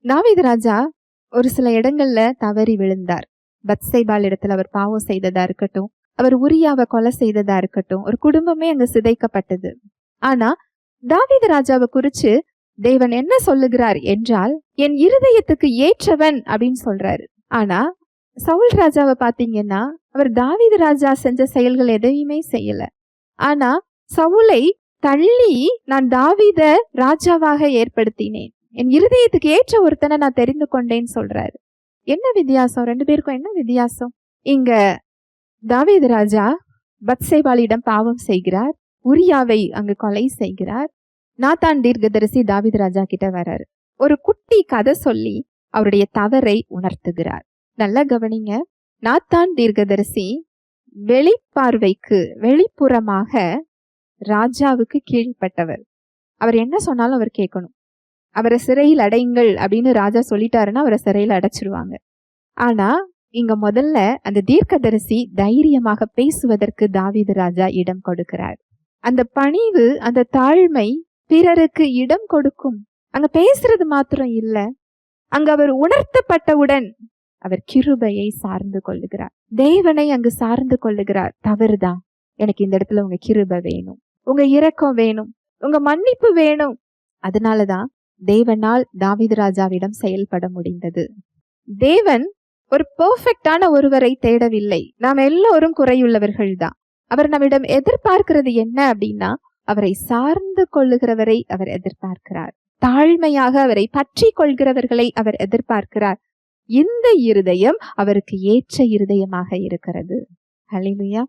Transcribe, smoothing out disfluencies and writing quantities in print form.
தாவீது ராஜா ஒரு சில இடங்கள்ல தவறி விழுந்தார். பத்சேபாள் இடத்துல அவர் பாவம் செய்ததா இருக்கட்டும், அவர் உரியாவை கொலை செய்ததா இருக்கட்டும், ஒரு குடும்பமே அங்க சிதைக்கப்பட்டது. ஆனா தாவீது ராஜாவை குறிச்சு தேவன் என்ன சொல்லுகிறார் என்றால், என் இருதயத்துக்கு ஏற்றவன் அப்படின்னு சொல்றாரு. ஆனா சவுல் ராஜாவை பாத்தீங்கன்னா, அவர் தாவீது ராஜா செஞ்ச செயல்கள் எதையுமே செய்யல. ஆனா சவுலை தள்ளி நான் தாவீத ராஜாவாக ஏற்படுத்தினேன், என் இருதயத்துக்கு ஏற்ற ஒருத்தனை நான் தெரிந்து கொண்டேன்னு சொல்றாரு. என்ன வித்தியாசம்? ரெண்டு பேருக்கும் என்ன வித்தியாசம்? இங்க தாவீது ராஜா பத்சேபாளிடம் பாவம் செய்கிறார், உரியாவை அங்கு கொலை செய்கிறார். நாத்தான் தீர்க்கதரிசி தாவீது ராஜா கிட்ட வர்றாரு. ஒரு குட்டி கதை சொல்லி அவருடைய தவறை உணர்த்துகிறார். நல்லா கவனிங்க. நாத்தான் தீர்க்கதரிசி வெளிப்பார்வைக்கு வெளிப்புறமாக ராஜாவுக்கு கீழ்ப்பட்டவர். அவர் என்ன சொன்னாலும் அவர் கேட்கணும். அவரை சிறையில் அடையுங்கள் அப்படின்னு ராஜா சொல்லிட்டாருன்னா அவரை சிறையில் அடைச்சிருவாங்க. ஆனா இங்க முதல்ல அந்த தீர்க்கதரிசி தைரியமாக பேசுவதற்கு தாவீது ராஜா இடம் கொடுக்கிறார். அந்த பணிவு, அந்த தாழ்மை பிறருக்கு இடம் கொடுக்கும். அங்க பேசுறது மாத்திரம் இல்ல, அங்க அவர் உணர்த்தப்பட்டவுடன் அவர் கிருபையை சார்ந்து கொள்ளுகிறார், தேவனை அங்கு சார்ந்து கொள்ளுகிறார். தவறுதான், எனக்கு இந்த இடத்துல உங்க கிருபை வேணும், உங்க இரக்கம் வேணும், உங்க மன்னிப்பு வேணும். அதனாலதான் தேவனால் தாவீது ராஜாவிடம் செயல்பட முடிந்தது. தேவன் ஒரு பெர்ஃபெக்டான ஒருவரை தேடவில்லை. நாம் எல்லோரும் குறையுள்ளவர்கள் தான். அவர் நம்மிடம் எதிர்பார்க்கிறது என்ன அப்படின்னா, அவரை சார்ந்து கொள்ளுகிறவரை அவர் எதிர்பார்க்கிறார். தாழ்மையாக அவரை பற்றி கொள்கிறவர்களை அவர் எதிர்பார்க்கிறார். இந்த இருதயம் அவருக்கு ஏற்ற இருதயமாக இருக்கிறது. ஹல்லேலூயா.